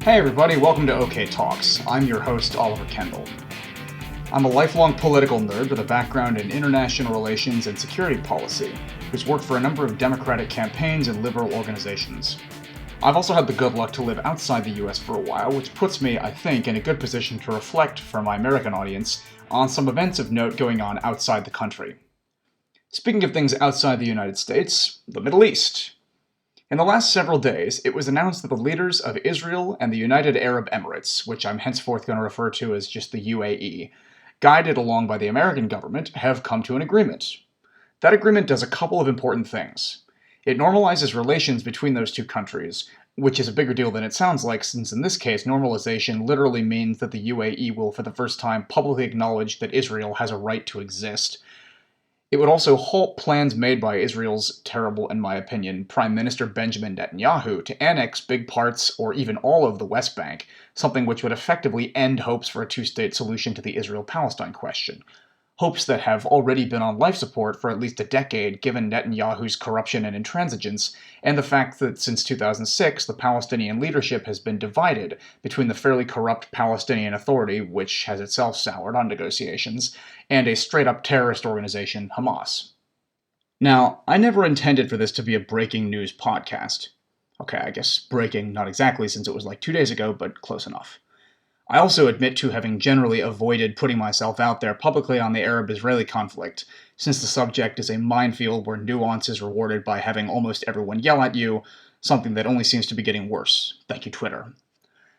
Hey everybody, welcome to OK Talks. I'm your host, Oliver Kendall. I'm a lifelong political nerd with a background in international relations and security policy, who's worked for a number of Democratic campaigns and liberal organizations. I've also had the good luck to live outside the US for a while, which puts me, I think, in a good position to reflect for my American audience on some events of note going on outside the country. Speaking of things outside the United States, the Middle East. In the last several days, it was announced that the leaders of Israel and the United Arab Emirates, which I'm henceforth going to refer to as just the UAE, guided along by the American government, have come to an agreement. That agreement does a couple of important things. It normalizes relations between those two countries, which is a bigger deal than it sounds like, since in this case, normalization literally means that the UAE will for the first time publicly acknowledge that Israel has a right to exist. It would also halt plans made by Israel's terrible, in my opinion, Prime Minister Benjamin Netanyahu to annex big parts or even all of the West Bank, something which would effectively end hopes for a two-state solution to the Israel-Palestine question. Hopes that have already been on life support for at least a decade given Netanyahu's corruption and intransigence, and the fact that since 2006 the Palestinian leadership has been divided between the fairly corrupt Palestinian Authority, which has itself soured on negotiations, and a straight-up terrorist organization, Hamas. Now, I never intended for this to be a breaking news podcast. Okay, I guess breaking, not exactly since it was like 2 days ago, but close enough. I also admit to having generally avoided putting myself out there publicly on the Arab-Israeli conflict, since the subject is a minefield where nuance is rewarded by having almost everyone yell at you, something that only seems to be getting worse. Thank you, Twitter.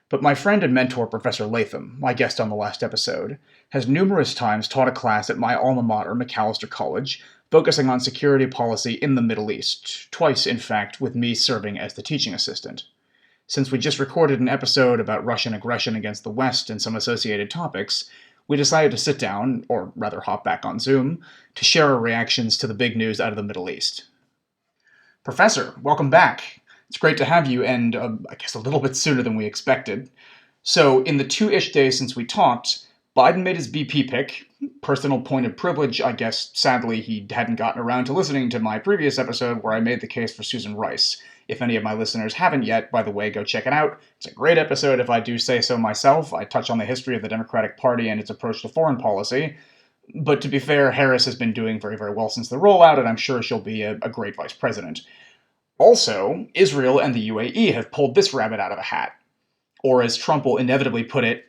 But my friend and mentor, Professor Latham, my guest on the last episode, has numerous times taught a class at my alma mater, Macalester College, focusing on security policy in the Middle East, twice, in fact, with me serving as the teaching assistant. Since we just recorded an episode about Russian aggression against the West and some associated topics, we decided to sit down, or rather hop back on Zoom, to share our reactions to the big news out of the Middle East. Professor, welcome back. It's great to have you, and I guess a little bit sooner than we expected. So, in the 2-ish days since we talked, Biden made his VP pick. Personal point of privilege, I guess sadly he hadn't gotten around to listening to my previous episode where I made the case for Susan Rice. If any of my listeners haven't yet, by the way, go check it out. It's a great episode if I do say so myself. I touch on the history of the Democratic Party and its approach to foreign policy. But to be fair, Harris has been doing very, very well since the rollout, and I'm sure she'll be a great vice president. Also, Israel and the UAE have pulled this rabbit out of a hat. Or as Trump will inevitably put it,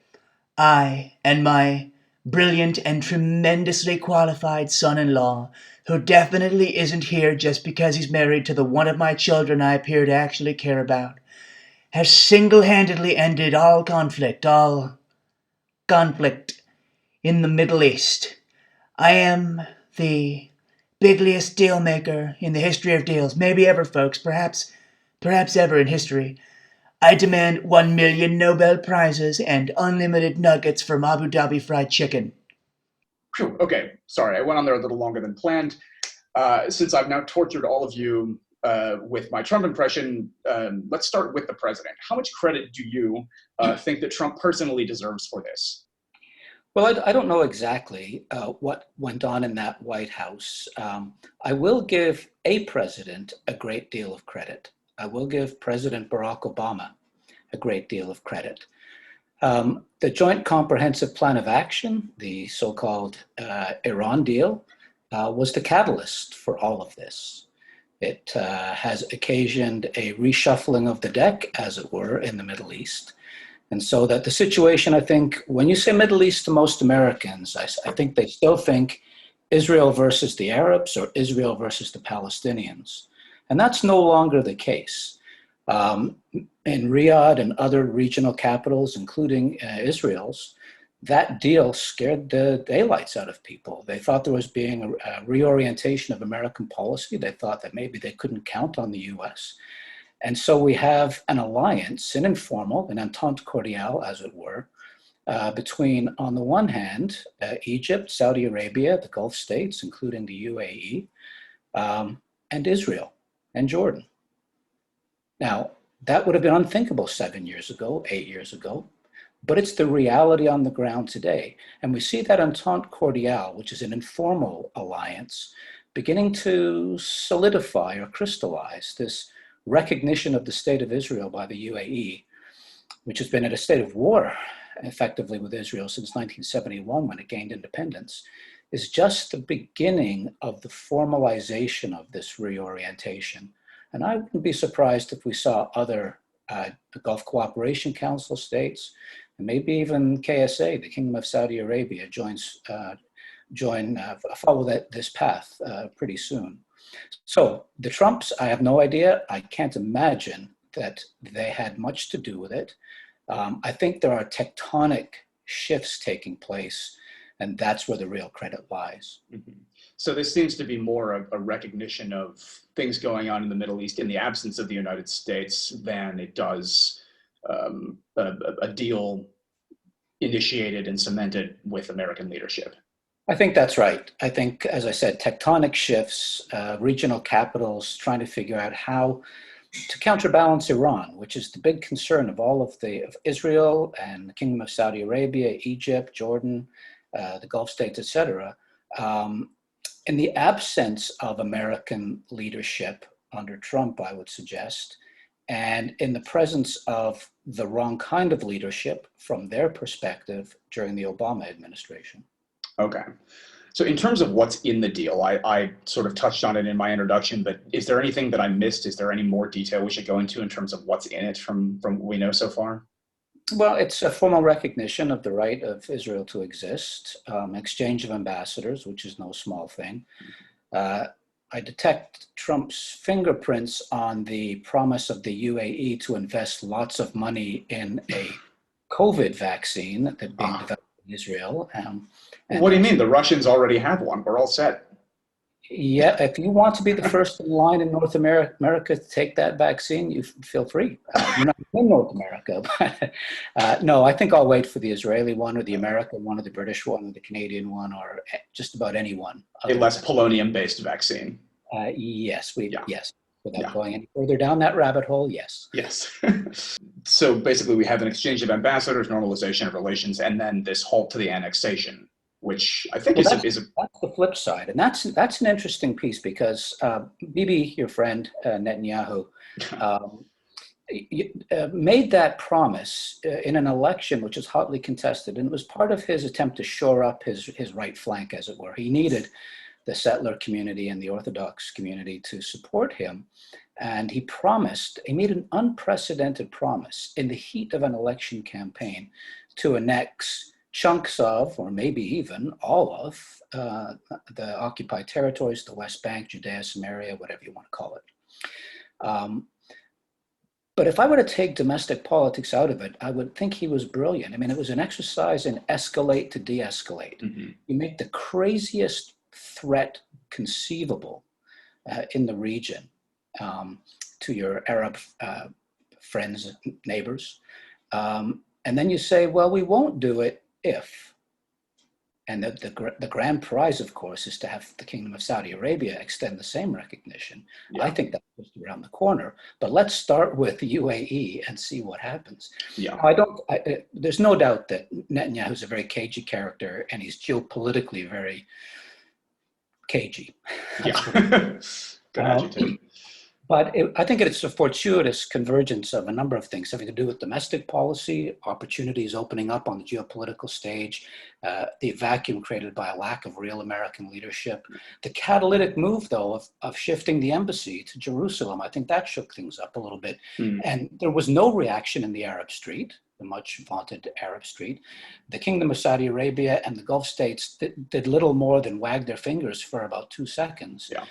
I and my brilliant and tremendously qualified son-in-law, who definitely isn't here just because he's married to the one of my children I appear to actually care about, has single-handedly ended all conflict in the Middle East. I am the bigliest deal maker in the history of deals, maybe ever, folks, perhaps ever in history. I demand 1 million Nobel Prizes and unlimited nuggets from Abu Dhabi fried chicken. Phew, okay, sorry, I went on there a little longer than planned. Since I've now tortured all of you with my Trump impression, let's start with the president. How much credit do you think that Trump personally deserves for this? Well, I don't know exactly what went on in that White House. I will give a president a great deal of credit. I will give President Barack Obama a great deal of credit. The Joint Comprehensive Plan of Action, the so-called Iran deal, was the catalyst for all of this. It has occasioned a reshuffling of the deck, as it were, in the Middle East. And so that the situation, I think, when you say Middle East to most Americans, I think they still think Israel versus the Arabs or Israel versus the Palestinians. And that's no longer the case. In Riyadh and other regional capitals, including Israel's, that deal scared the daylights out of people. They thought there was being a reorientation of American policy. They thought that maybe they couldn't count on the US. And so we have an alliance, an informal, an entente cordiale, as it were, between, on the one hand, Egypt, Saudi Arabia, the Gulf states, including the UAE, and Israel and Jordan. Now, that would have been unthinkable 7 years ago, 8 years ago, but it's the reality on the ground today. And we see that entente cordiale, which is an informal alliance, beginning to solidify or crystallize this recognition of the state of Israel by the UAE which has been in a state of war effectively with Israel since 1971 when it gained independence, is just the beginning of the formalization of this reorientation. And I wouldn't be surprised if we saw other Gulf Cooperation Council states, and maybe even KSA, the Kingdom of Saudi Arabia, follow this path pretty soon. So the Trumps, I have no idea. I can't imagine that they had much to do with it. I think there are tectonic shifts taking place, and that's where the real credit lies. Mm-hmm. So this seems to be more of a recognition of things going on in the Middle East in the absence of the United States than it does a deal initiated and cemented with American leadership. I think that's right. I think, as I said, tectonic shifts, regional capitals trying to figure out how to counterbalance Iran, which is the big concern of all of Israel and the Kingdom of Saudi Arabia, Egypt, Jordan, the Gulf states, etc. In the absence of American leadership under Trump, I would suggest, and in the presence of the wrong kind of leadership from their perspective during the Obama administration. Okay. So in terms of what's in the deal, I sort of touched on it in my introduction, but is there anything that I missed? Is there any more detail we should go into in terms of what's in it from what we know so far? Well, it's a formal recognition of the right of Israel to exist, exchange of ambassadors, which is no small thing. I detect Trump's fingerprints on the promise of the UAE to invest lots of money in a COVID vaccine that being developed in Israel. What do you mean? The Russians already have one. We're all set. Yeah, if you want to be the first in line in North America to take that vaccine, you feel free. You're not in North America. But, no, I think I'll wait for the Israeli one or the American one or the British one or the Canadian one or just about any one. A less polonium-based vaccine. Yes, yes. Without going any further down that rabbit hole, yes. Yes. So basically we have an exchange of ambassadors, normalization of relations, and then this halt to the annexation, which I think that's the flip side. And that's an interesting piece because Bibi, your friend, Netanyahu, made that promise in an election which was hotly contested. And it was part of his attempt to shore up his right flank, as it were. He needed the settler community and the Orthodox community to support him. And he made an unprecedented promise in the heat of an election campaign to annex chunks of, or maybe even all of, the occupied territories, the West Bank, Judea, Samaria, whatever you want to call it. But if I were to take domestic politics out of it, I would think he was brilliant. I mean, it was an exercise in escalate to de-escalate. Mm-hmm. You make the craziest threat conceivable in the region to your Arab friends, neighbors. And then you say, well, we won't do it if. And the grand prize, of course, is to have the Kingdom of Saudi Arabia extend the same recognition. Yeah. I think that's just around the corner. But let's start with the UAE and see what happens. Yeah. There's no doubt that Netanyahu is a very cagey character, and he's geopolitically very cagey. Yeah. Good adjective. But I think it's a fortuitous convergence of a number of things having to do with domestic policy, opportunities opening up on the geopolitical stage, the vacuum created by a lack of real American leadership. The catalytic move, though, of shifting the embassy to Jerusalem, I think that shook things up a little bit. Mm. And there was no reaction in the Arab Street, the much vaunted Arab Street. The Kingdom of Saudi Arabia and the Gulf states did little more than wag their fingers for about 2 seconds. Yeah.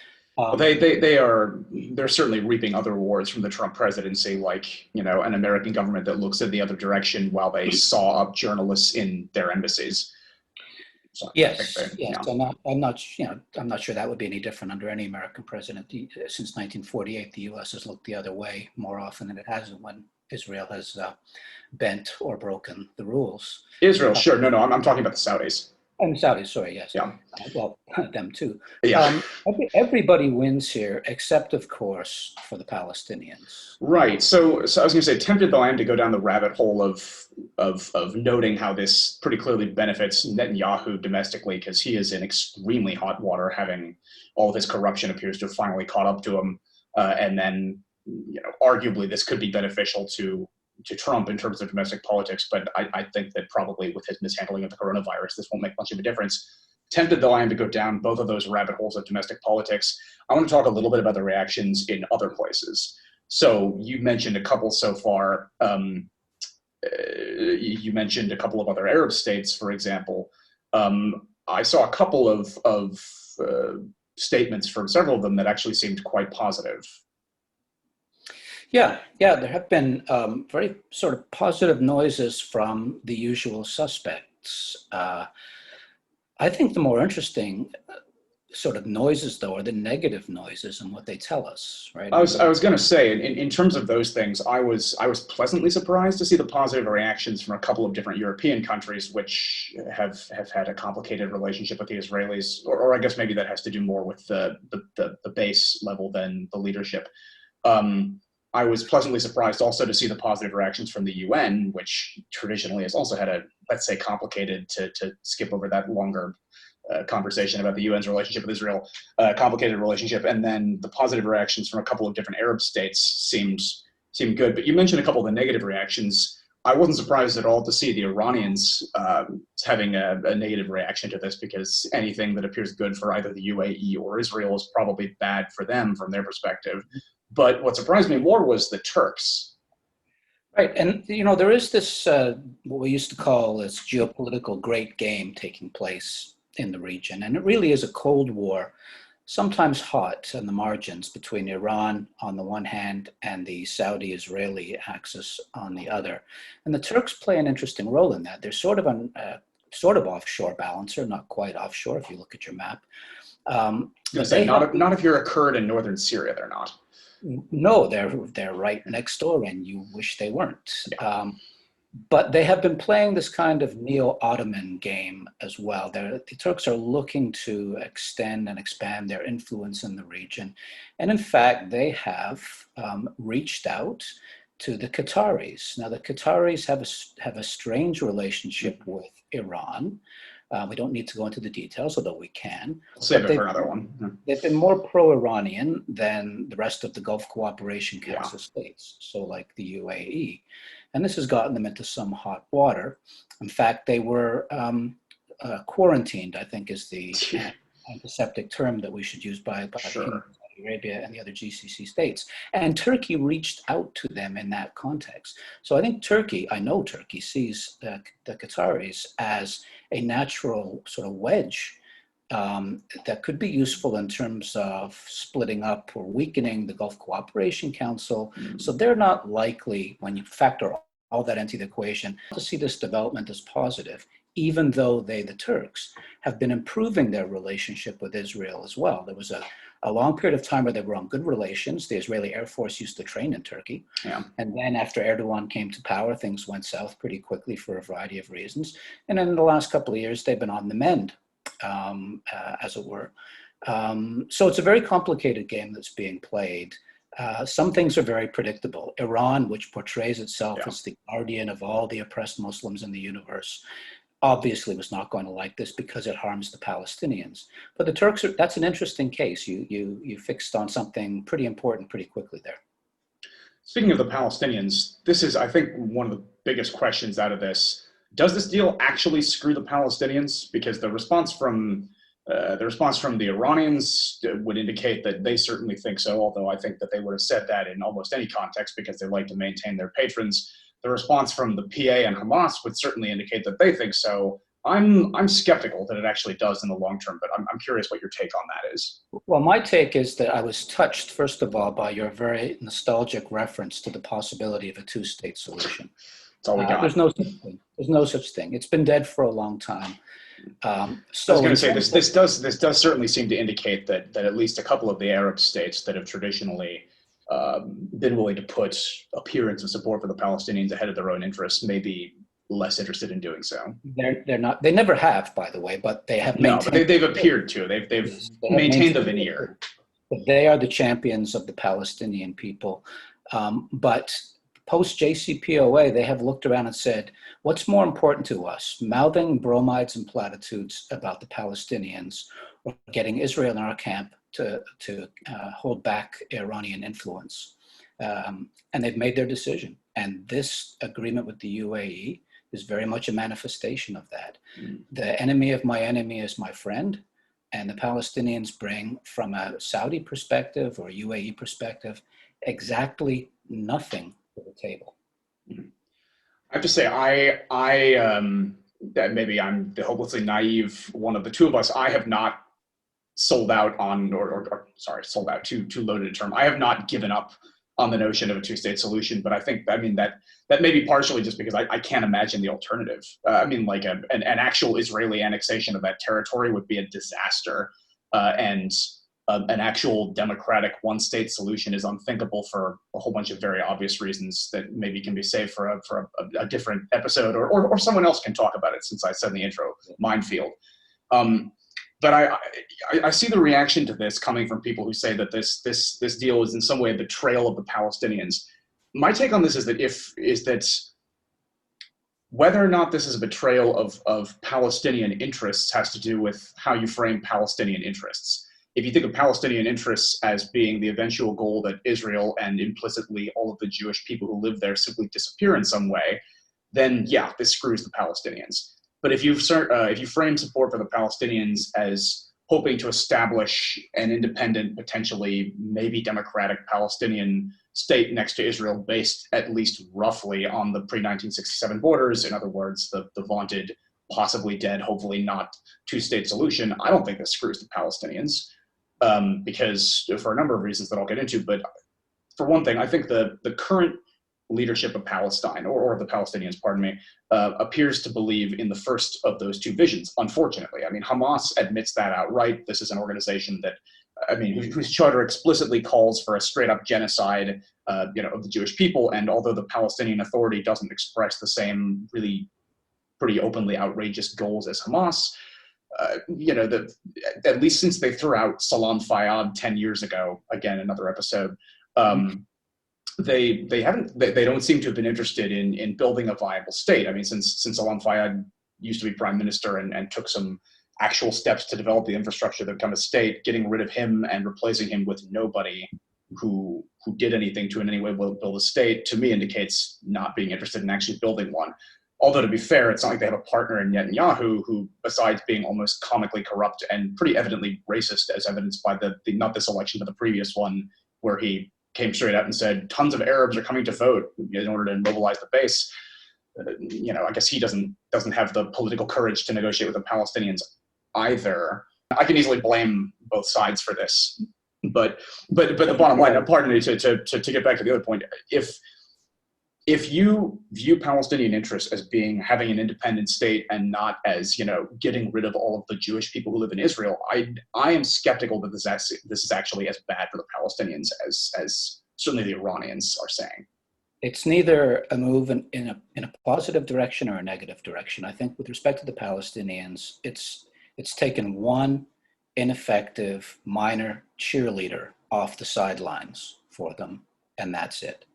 They're certainly reaping other rewards from the Trump presidency, like, you know, an American government that looks in the other direction while they saw up journalists in their embassies. So yes. Yeah. I'm not sure that would be any different under any American president. Since 1948, the U.S. has looked the other way more often than it hasn't when Israel has bent or broken the rules. Israel, sure. No, I'm talking about the Saudis. And Saudis, sorry, yes. Yeah. Well, them too. Yeah. Everybody wins here, except, of course, for the Palestinians. Right. So I was going to say, tempted though I am to go down the rabbit hole of noting how this pretty clearly benefits Netanyahu domestically, because he is in extremely hot water, having all of his corruption appears to have finally caught up to him. And then, you know, arguably this could be beneficial to to Trump in terms of domestic politics, but I think that probably with his mishandling of the coronavirus, this won't make much of a difference. Tempted though I am to go down both of those rabbit holes of domestic politics, I want to talk a little bit about the reactions in other places. So you mentioned a couple so far. You mentioned a couple of other Arab states, for example. I saw a couple of statements from several of them that actually seemed quite positive. Yeah, there have been very sort of positive noises from the usual suspects. I think the more interesting sort of noises, though, are the negative noises and what they tell us, right? I was going to say, in terms of those things, I was pleasantly surprised to see the positive reactions from a couple of different European countries, which have had a complicated relationship with the Israelis, or I guess maybe that has to do more with the base level than the leadership. I was pleasantly surprised also to see the positive reactions from the UN, which traditionally has also had a, let's say, complicated, to skip over that longer conversation about the UN's relationship with Israel, complicated relationship, and then the positive reactions from a couple of different Arab states seemed good. But you mentioned a couple of the negative reactions. I wasn't surprised at all to see the Iranians having a negative reaction to this, because anything that appears good for either the UAE or Israel is probably bad for them from their perspective. But what surprised me more was the Turks. Right, and there is this what we used to call this geopolitical great game taking place in the region, and it really is a Cold War, sometimes hot on the margins, between Iran on the one hand and the Saudi-Israeli axis on the other. And the Turks play an interesting role in that. They're sort of an sort of offshore balancer, not quite offshore if you look at your map. Not if you're a Kurd in northern Syria, they're not. No, they're right next door, and you wish they weren't. Yeah. But they have been playing this kind of neo-Ottoman game as well. The Turks are looking to extend and expand their influence in the region. And in fact, they have reached out to the Qataris. Now, the Qataris have a strange relationship with Iran. We don't need to go into the details, although we can. Save it for another one. They've been more pro-Iranian than the rest of the Gulf Cooperation Council states, so like the UAE. And this has gotten them into some hot water. In fact, they were quarantined, I think is the antiseptic term that we should use by Saudi Arabia and the other GCC states. And Turkey reached out to them in that context. So I think I know Turkey sees the Qataris as a natural sort of wedge that could be useful in terms of splitting up or weakening the Gulf Cooperation Council. So they're not likely, when you factor all that into the equation, to see this development as positive, even though the Turks, have been improving their relationship with Israel as well. There was a long period of time where they were on good relations. The Israeli Air Force used to train in Turkey. Yeah. And then after Erdogan came to power, things went south pretty quickly for a variety of reasons. And in the last couple of years, they've been on the mend, as it were. So it's a very complicated game that's being played. Some things are very predictable. Iran, which portrays itself as the guardian of all the oppressed Muslims in the universe, obviously was not going to like this because it harms the Palestinians. But the Turks that's an interesting case. You fixed on something pretty important pretty quickly there. Speaking of the Palestinians, this is, I think, one of the biggest questions out of this. Does this deal actually screw the Palestinians? Because the response from the Iranians would indicate that they certainly think so, although I think that they would have said that in almost any context because they like to maintain their patrons. The response from the PA and Hamas would certainly indicate that they think so. I'm skeptical that it actually does in the long term, but I'm curious what your take on that is. Well, my take is that I was touched, first of all, by your very nostalgic reference to the possibility of a two-state solution. That's all we got. There's no such thing. There's no such thing. It's been dead for a long time. So I was going to say this does certainly seem to indicate that at least a couple of the Arab states that have traditionally been willing to put appearance of support for the Palestinians ahead of their own interests may be less interested in doing so. They're not. They never have, by the way, but they have maintained. No, but they've appeared to. They've maintained the veneer. But they are the champions of the Palestinian people. But post JCPOA, they have looked around and said, what's more important to us, mouthing bromides and platitudes about the Palestinians or getting Israel in our camp to hold back Iranian influence? And they've made their decision. And this agreement with the UAE is very much a manifestation of that. Mm. The enemy of my enemy is my friend. And the Palestinians bring, from a Saudi perspective or a UAE perspective, exactly nothing to the table. Mm. I have to say, that maybe I'm the hopelessly naive one of the two of us. I have not sold out on, or sorry, sold out, too loaded a term. I have not given up on the notion of a two-state solution, but I think, that may be partially just because I can't imagine the alternative. Like an actual Israeli annexation of that territory would be a disaster, and an actual democratic one-state solution is unthinkable for a whole bunch of very obvious reasons that maybe can be saved for a different episode, or someone else can talk about it, since I said in the intro, minefield. But I see the reaction to this coming from people who say that this deal is in some way a betrayal of the Palestinians. My take on this is that whether or not this is a betrayal of Palestinian interests has to do with how you frame Palestinian interests. If you think of Palestinian interests as being the eventual goal that Israel and implicitly all of the Jewish people who live there simply disappear in some way, then yeah, this screws the Palestinians. But if you frame support for the Palestinians as hoping to establish an independent, potentially maybe democratic Palestinian state next to Israel, based at least roughly on the pre-1967 borders, in other words, the vaunted, possibly dead, hopefully not two-state solution, I don't think this screws the Palestinians, because for a number of reasons that I'll get into. But for one thing, I think the current leadership of Palestine, or the Palestinians, pardon me, appears to believe in the first of those two visions, unfortunately. I mean, Hamas admits that outright. This is an organization that, whose charter explicitly calls for a straight-up genocide, of the Jewish people. And although the Palestinian Authority doesn't express the same really pretty openly outrageous goals as Hamas, at least since they threw out Salam Fayyad 10 years ago, again, another episode, they don't seem to have been interested in building a viable state. I mean, since Salam Fayyad used to be prime minister and took some actual steps to develop the infrastructure to become a state, getting rid of him and replacing him with nobody who did anything to in any way build a state, to me indicates not being interested in actually building one. Although, to be fair, it's not like they have a partner in Netanyahu who, besides being almost comically corrupt and pretty evidently racist, as evidenced by the not this election, but the previous one, where he came straight out and said tons of Arabs are coming to vote in order to mobilize the base. I guess he doesn't have the political courage to negotiate with the Palestinians either. I can easily blame both sides for this, but the bottom line, pardon me, to get back to the other point, if you view Palestinian interests as having an independent state and not as getting rid of all of the Jewish people who live in Israel, I am skeptical that this is actually as bad for the Palestinians as certainly the Iranians are saying. It's neither a move in a positive direction or a negative direction. I think with respect to the Palestinians, it's taken one ineffective minor cheerleader off the sidelines for them, and that's it.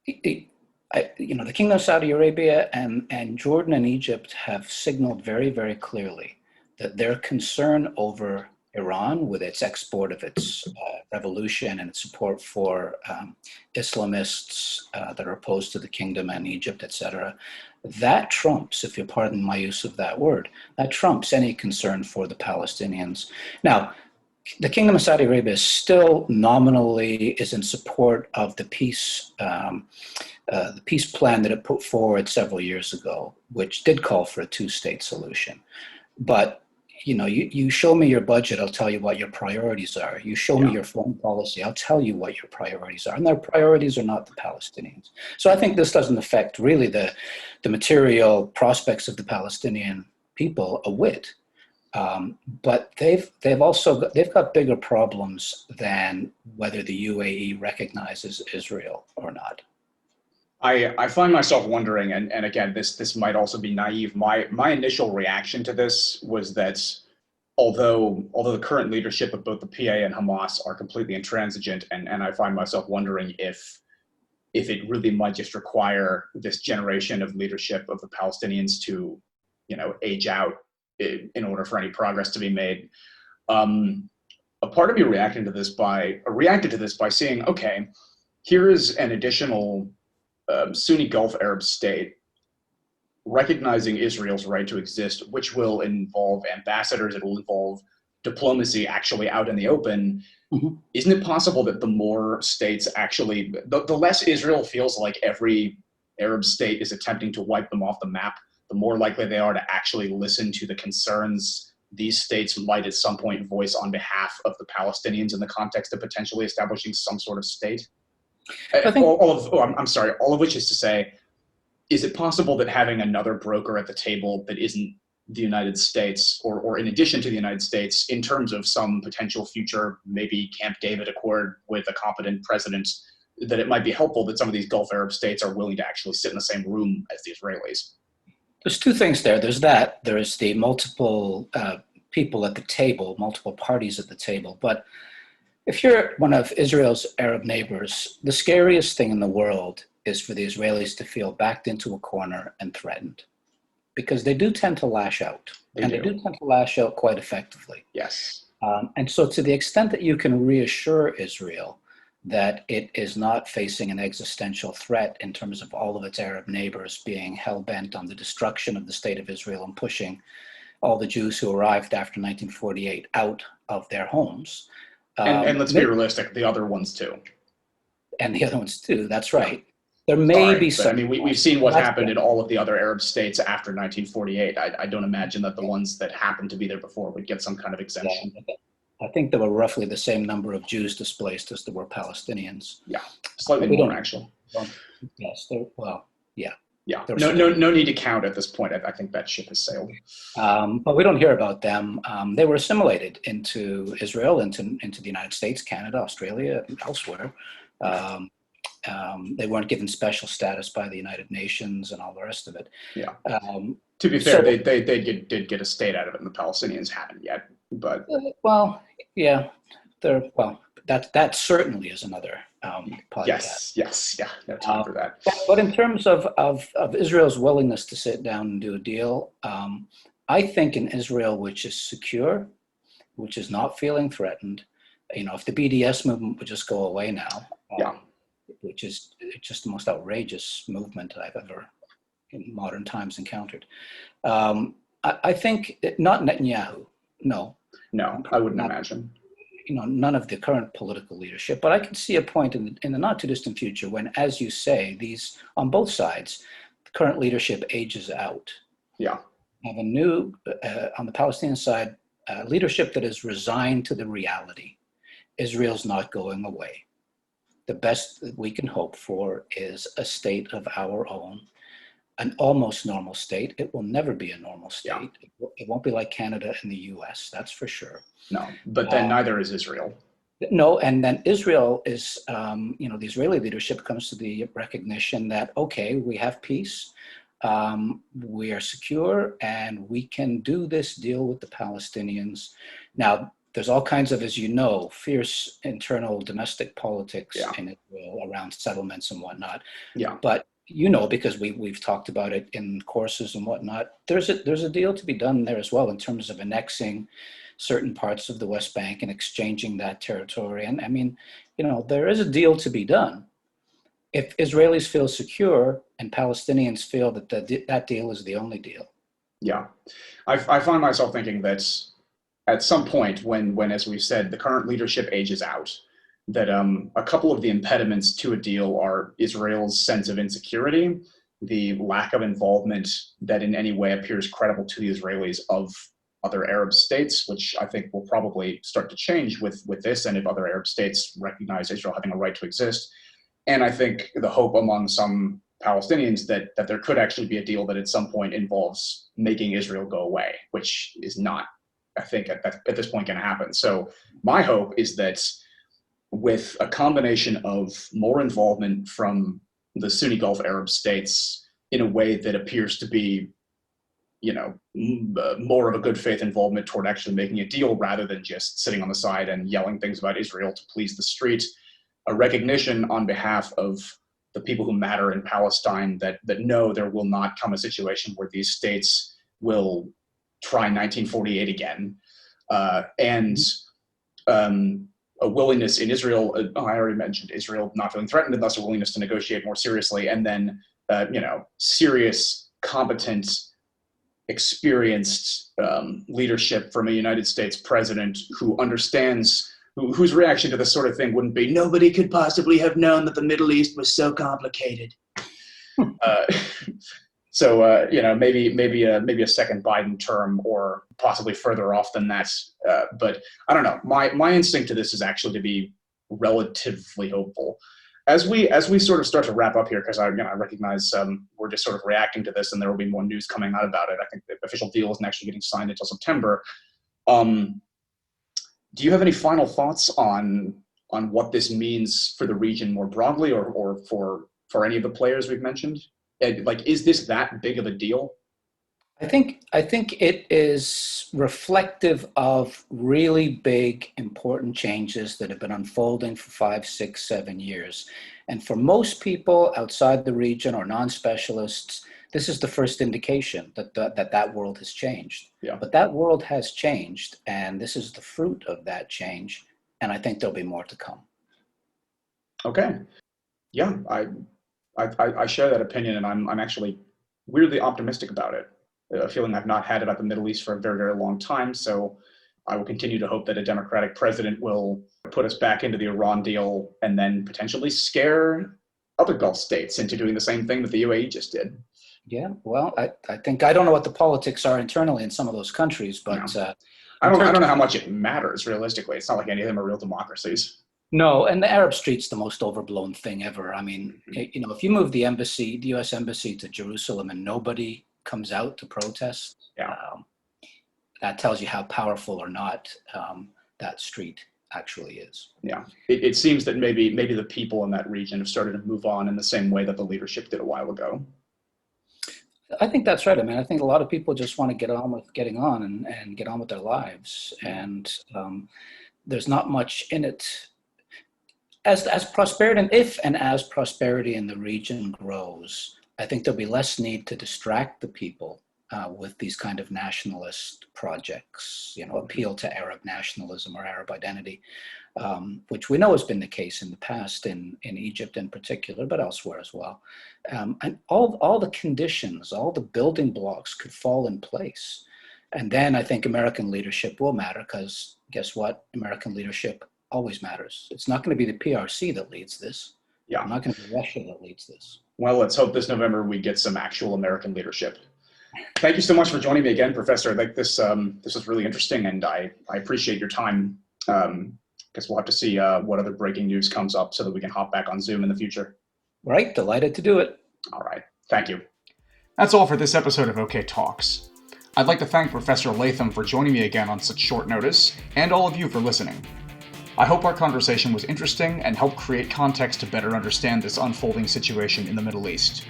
The Kingdom of Saudi Arabia and Jordan and Egypt have signaled very, very clearly that their concern over Iran, with its export of its revolution and its support for Islamists that are opposed to the kingdom and Egypt, etc., that trumps, if you pardon my use of that word, that trumps any concern for the Palestinians. Now, the Kingdom of Saudi Arabia still nominally is in support of the peace plan that it put forward several years ago, which did call for a two-state solution. But you show me your budget, I'll tell you what your priorities are. You show me your foreign policy, I'll tell you what your priorities are. And their priorities are not the Palestinians. So I think this doesn't affect really the material prospects of the Palestinian people a whit. But they've got bigger problems than whether the UAE recognizes Israel or not. I find myself wondering, and again, this might also be naive. My initial reaction to this was that although the current leadership of both the PA and Hamas are completely intransigent, and I find myself wondering if it really might just require this generation of leadership of the Palestinians to, age out in order for any progress to be made. A part of me reacted to this by seeing, okay, here is an additional Sunni Gulf Arab state recognizing Israel's right to exist, which will involve ambassadors, it will involve diplomacy actually out in the open. Mm-hmm. Isn't it possible that the more states actually, the less Israel feels like every Arab state is attempting to wipe them off the map, the more likely they are to actually listen to the concerns these states might at some point voice on behalf of the Palestinians in the context of potentially establishing some sort of state? I think I'm sorry, all of which is to say, is it possible that having another broker at the table that isn't the United States, or in addition to the United States, in terms of some potential future, maybe Camp David Accord with a competent president, that it might be helpful that some of these Gulf Arab states are willing to actually sit in the same room as the Israelis? there's two things there. There's that. There's the multiple people at the table, multiple parties at the table. But if you're one of Israel's Arab neighbors, the scariest thing in the world is for the Israelis to feel backed into a corner and threatened, because they do tend to lash out. They do tend to lash out quite effectively. Yes. And so to the extent that you can reassure Israel that it is not facing an existential threat in terms of all of its Arab neighbors being hell-bent on the destruction of the state of Israel and pushing all the Jews who arrived after 1948 out of their homes. And let's be realistic, the other ones too. And the other ones too, that's right. There may be some. I mean, we've seen what happened in all of the other Arab states after 1948. I don't imagine that the ones that happened to be there before would get some kind of exemption. Yeah. I think there were roughly the same number of Jews displaced as there were Palestinians. Yeah, slightly more actually. Yes, yeah. Yeah, no need to count at this point. I think that ship has sailed. But we don't hear about them. They were assimilated into Israel, into the United States, Canada, Australia, and elsewhere. They weren't given special status by the United Nations and all the rest of it. Yeah. To be fair, they did get a state out of it, and the Palestinians haven't yet. But well, yeah, that certainly is another podcast. Yes, yeah, no time for that. But in terms of Israel's willingness to sit down and do a deal, I think in Israel, which is secure, which is not feeling threatened, if the BDS movement would just go away now, which is just the most outrageous movement I've ever in modern times encountered. I think not Netanyahu, no, I wouldn't imagine. None of the current political leadership, but I can see a point in the not too distant future when, as you say, these on both sides, the current leadership ages out. Yeah. Have a new, on the Palestinian side, leadership that is resigned to the reality. Israel's not going away. The best that we can hope for is a state of our own, an almost normal state. It will never be a normal state. Yeah. It won't be like Canada and the US, that's for sure. No, but then neither is Israel. No, and then Israel is, the Israeli leadership comes to the recognition that, okay, we have peace, we are secure, and we can do this deal with the Palestinians. Now, there's all kinds of, as you know, fierce internal domestic politics in Israel around settlements and whatnot. Yeah. But because we've talked about it in courses and whatnot, there's a deal to be done there as well in terms of annexing certain parts of the West Bank and exchanging that territory. And I mean, there is a deal to be done. If Israelis feel secure and Palestinians feel that that deal is the only deal. Yeah, I find myself thinking that at some point when, as we've said, the current leadership ages out, that a couple of the impediments to a deal are Israel's sense of insecurity, the lack of involvement that in any way appears credible to the Israelis of other Arab states, which I think will probably start to change with this, and if other Arab states recognize Israel having a right to exist. And I think the hope among some Palestinians that there could actually be a deal that at some point involves making Israel go away, which is not, I think, at this point going to happen. So my hope is that with a combination of more involvement from the Sunni Gulf Arab states in a way that appears to be, more of a good faith involvement toward actually making a deal rather than just sitting on the side and yelling things about Israel to please the street, a recognition on behalf of the people who matter in Palestine that no, there will not come a situation where these states will try 1948 again, and a willingness in Israel. I already mentioned Israel not feeling threatened, and thus a willingness to negotiate more seriously, and then serious, competent, experienced leadership from a United States president who understands, whose reaction to this sort of thing wouldn't be, nobody could possibly have known that the Middle East was so complicated. So maybe a second Biden term, or possibly further off than that. But I don't know. My instinct to this is actually to be relatively hopeful. As we sort of start to wrap up here, because I recognize we're just sort of reacting to this, and there will be more news coming out about it. I think the official deal isn't actually getting signed until September. Do you have any final thoughts on what this means for the region more broadly, or for any of the players we've mentioned? Like, is this that big of a deal? I think it is reflective of really big, important changes that have been unfolding for 5, 6, 7 years. And for most people outside the region or non-specialists, this is the first indication that that world has changed. Yeah. But that world has changed, and this is the fruit of that change. And I think there'll be more to come. Okay. Yeah, I share that opinion, and I'm actually weirdly optimistic about it. A feeling I've not had about the Middle East for a very, very long time. So I will continue to hope that a Democratic president will put us back into the Iran deal, and then potentially scare other Gulf states into doing the same thing that the UAE just did. Yeah, well, I think, I don't know what the politics are internally in some of those countries, but I don't know how much it matters realistically. It's not like any of them are real democracies. No, and the Arab Street's the most overblown thing ever. I mean, if you move the U.S. embassy to Jerusalem and nobody comes out to protest, that tells you how powerful or not that street actually is. Yeah, it seems that maybe the people in that region have started to move on in the same way that the leadership did a while ago. I think that's right. I mean, I think a lot of people just want to get on with getting on and get on with their lives. And there's not much in it. As prosperity, as prosperity in the region grows, I think there'll be less need to distract the people with these kind of nationalist projects, appeal to Arab nationalism or Arab identity, which we know has been the case in the past in Egypt in particular, but elsewhere as well. And all the conditions, all the building blocks could fall in place. And then I think American leadership will matter, because guess what? American leadership always matters. It's not going to be the PRC that leads this. Yeah. It's not going to be Russia that leads this. Well, let's hope this November we get some actual American leadership. Thank you so much for joining me again, Professor. I think this was really interesting, and I appreciate your time. Guess we'll have to see what other breaking news comes up so that we can hop back on Zoom in the future. Right. Delighted to do it. All right. Thank you. That's all for this episode of OK Talks. I'd like to thank Professor Latham for joining me again on such short notice, and all of you for listening. I hope our conversation was interesting and helped create context to better understand this unfolding situation in the Middle East.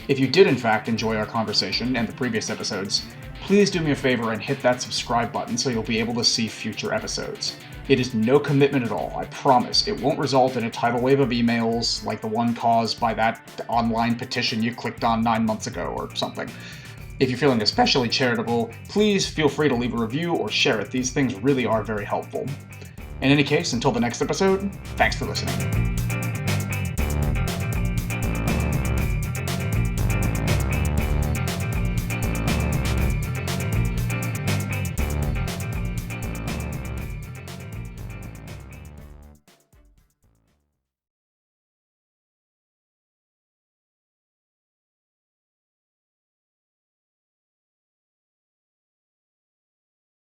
If you did in fact enjoy our conversation and the previous episodes, please do me a favor and hit that subscribe button so you'll be able to see future episodes. It is no commitment at all, I promise. It won't result in a tidal wave of emails like the one caused by that online petition you clicked on 9 months ago or something. If you're feeling especially charitable, please feel free to leave a review or share it. These things really are very helpful. In any case, until the next episode, thanks for listening.